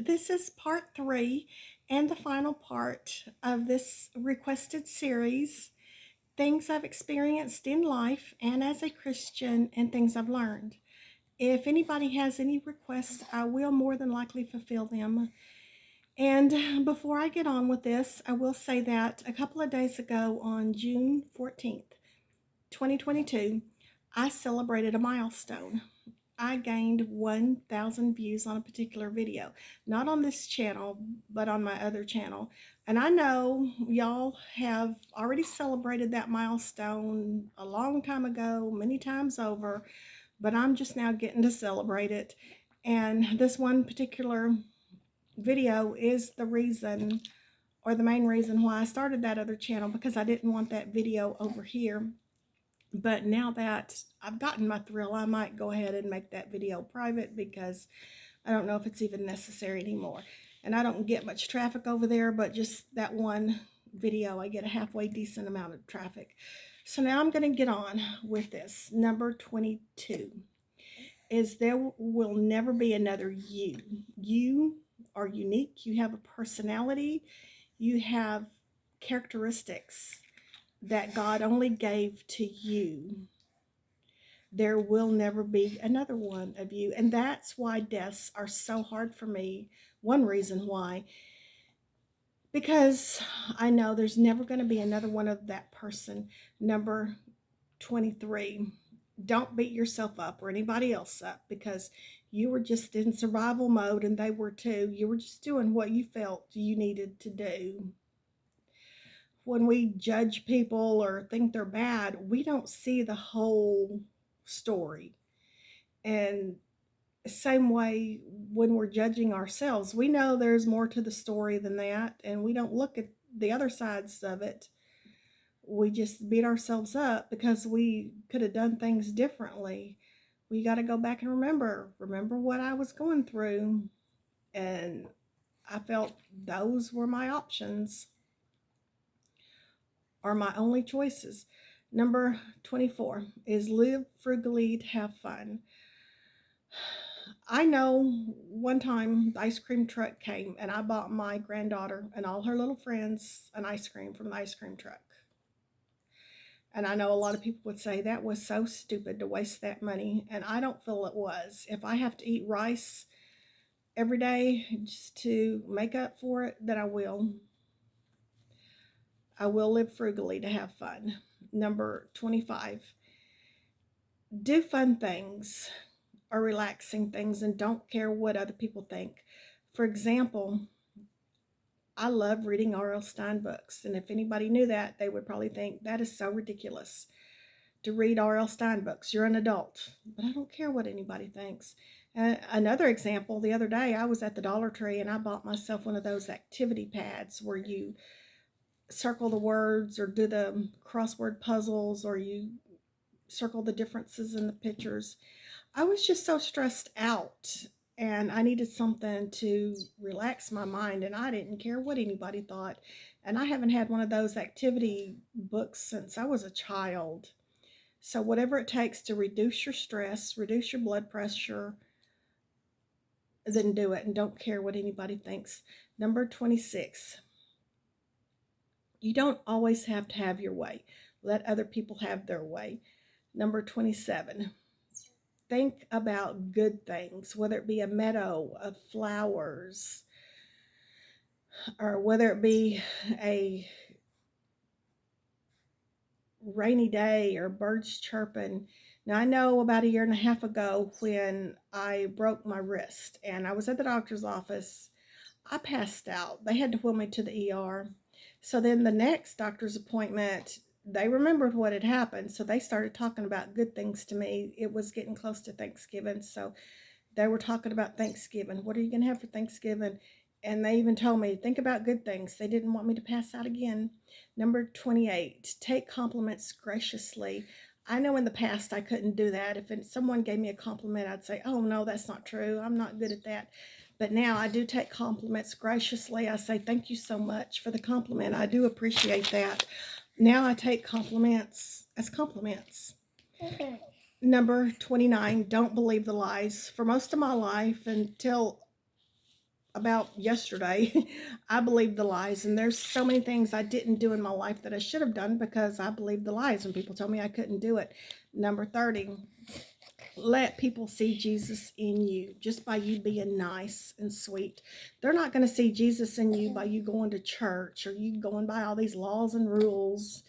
This is part 3 and the final part of this requested series, Things I've Experienced in Life and as a Christian and Things I've Learned. If anybody has any requests, I will more than likely fulfill them. And before I get on with this, I will say that a couple of days ago on June 14th, 2022, I celebrated a milestone. I gained 1,000 views on a particular video. Not on this channel, but on my other channel. And I know y'all have already celebrated that milestone a long time ago, many times over, but I'm just now getting to celebrate it. And this one particular video is the reason, or the main reason why I started that other channel, because I didn't want that video over here. But now that I've gotten my thrill, I might go ahead and make that video private because I don't know if it's even necessary anymore. And I don't get much traffic over there, but just that one video, I get a halfway decent amount of traffic. So now I'm going to get on with this. Number 22 is there will never be another you. You are unique. You have a personality. You have characteristics that God only gave to you. There will never be another one of you. And that's why deaths are so hard for me. One reason why. Because I know there's never going to be another one of that person. Number 23. Don't beat yourself up or anybody else up because you were just in survival mode and they were too. You were just doing what you felt you needed to do. When we judge people or think they're bad, we don't see the whole story. And same way when we're judging ourselves, we know there's more to the story than that, and we don't look at the other sides of it. We just beat ourselves up because we could have done things differently. We got to go back and remember what I was going through, and I felt those were my options, are my only choices. Number 24 is live frugally to have fun. I know one time the ice cream truck came and I bought my granddaughter and all her little friends an ice cream from the ice cream truck. And I know a lot of people would say that was so stupid to waste that money, and I don't feel it was. If I have to eat rice every day just to make up for it, then I will. I will live frugally to have fun. Number 25. Do fun things or relaxing things and don't care what other people think. For example, I love reading R.L. Stein books, and if anybody knew that, they would probably think that is so ridiculous to read R.L. Stein books. You're an adult, but I don't care what anybody thinks. Another example, the other day I was at the Dollar Tree and I bought myself one of those activity pads where you circle the words or do the crossword puzzles or you circle the differences in the pictures. I was just so stressed out and I needed something to relax my mind, and I didn't care what anybody thought. And I haven't had one of those activity books since I was a child. So whatever it takes to reduce your stress, reduce your blood pressure, then do it and don't care what anybody thinks. Number 26. You don't always have to have your way. Let other people have their way. Number 27. Think about good things, whether it be a meadow of flowers or whether it be a rainy day or birds chirping. Now, I know about a year and a half ago when I broke my wrist and I was at the doctor's office, I passed out. They had to wheel me to the ER. So then the next doctor's appointment, they remembered what had happened. So they started talking about good things to me. It was getting close to Thanksgiving. So they were talking about Thanksgiving. What are you going to have for Thanksgiving? And they even told me, think about good things. They didn't want me to pass out again. Number 28, take compliments graciously. I know in the past I couldn't do that. If someone gave me a compliment, I'd say, oh, no, that's not true. I'm not good at that. But now I do take compliments graciously. I say, thank you so much for the compliment. I do appreciate that. Now I take compliments as compliments. Okay. Number 29, don't believe the lies. For most of my life, until about yesterday, I believed the lies, and there's so many things I didn't do in my life that I should have done because I believed the lies when people told me I couldn't do it. Number 30, let people see Jesus in you just by you being nice and sweet. They're not going to see Jesus in you by you going to church or you going by all these laws and rules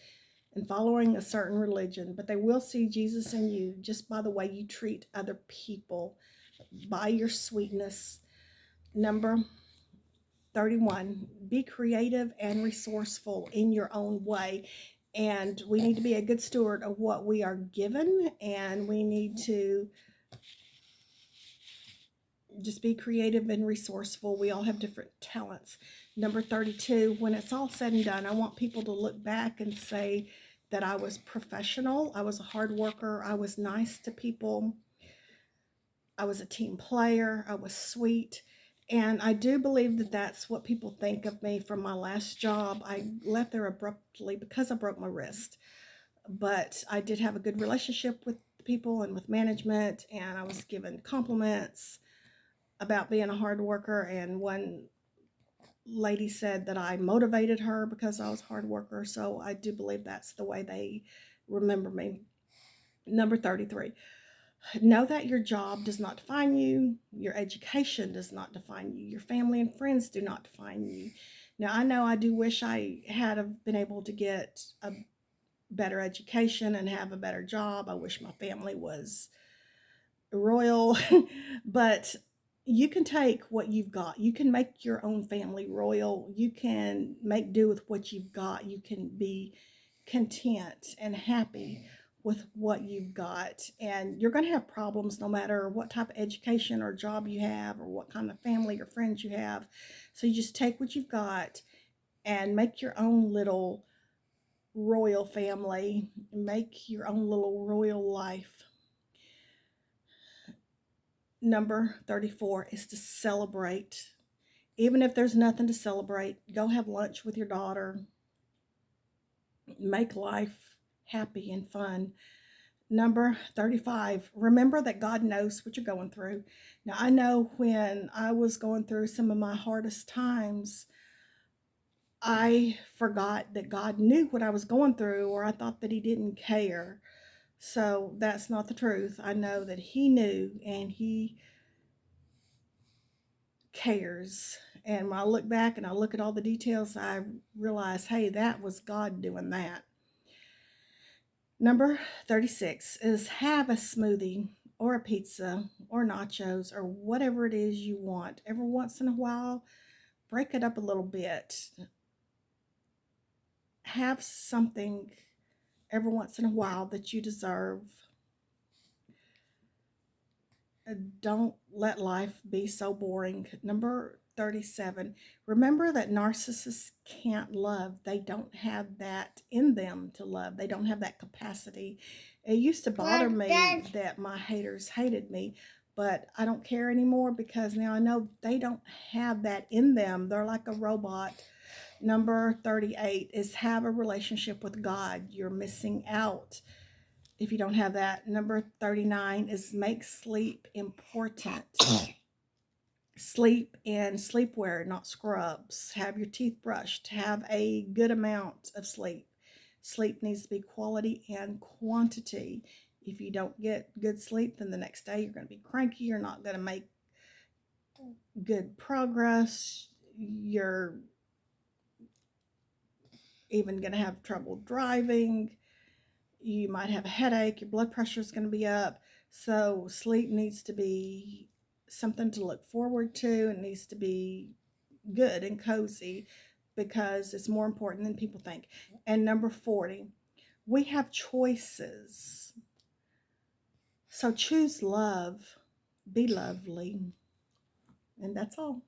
and following a certain religion, but they will see Jesus in you just by the way you treat other people, by your sweetness. Number 31, be creative and resourceful in your own way. And we need to be a good steward of what we are given, and we need to just be creative and resourceful. We all have different talents. Number 32, when it's all said and done, I want people to look back and say that I was professional, I was a hard worker, I was nice to people, I was a team player, I was sweet. And I do believe that that's what people think of me from my last job. I left there abruptly because I broke my wrist. But I did have a good relationship with people and with management, and I was given compliments about being a hard worker. And one lady said that I motivated her because I was a hard worker. So I do believe that's the way they remember me. Number 33, know that your job does not define you, your education does not define you, your family and friends do not define you. Now, I know I do wish I had been able to get a better education and have a better job. I wish my family was royal, but you can take what you've got. You can make your own family royal. You can make do with what you've got. You can be content and happy with what you've got. And you're going to have problems no matter what type of education or job you have or what kind of family or friends you have. So you just take what you've got and make your own little royal family, make your own little royal life. Number 34 is to celebrate. Even if there's nothing to celebrate, go have lunch with your daughter. Make life happy and fun. Number 35, remember that God knows what you're going through. Now, I know when I was going through some of my hardest times, I forgot that God knew what I was going through, or I thought that He didn't care. So that's not the truth. I know that He knew and He cares. And when I look back and I look at all the details, I realize, hey, that was God doing that. Number 36 is have a smoothie or a pizza or nachos or whatever it is you want. Every once in a while, break it up a little bit. Have something every once in a while that you deserve. Don't let life be so boring. Number 37, remember that narcissists can't love. They don't have that in them to love. They don't have that capacity. It used to bother me that my haters hated me, but I don't care anymore because now I know they don't have that in them. They're like a robot. Number 38 is have a relationship with God. You're missing out if you don't have that. Number 39 is make sleep important. Sleep in sleepwear, not scrubs. Have your teeth brushed. Have a good amount of sleep. Sleep needs to be quality and quantity. If you don't get good sleep, then the next day you're going to be cranky. You're not going to make good progress. You're even going to have trouble driving. You might have a headache, your blood pressure is going to be up. So sleep needs to be something to look forward to. It needs to be good and cozy because it's more important than people think. And number 40, we have choices. So choose love, be lovely. And that's all.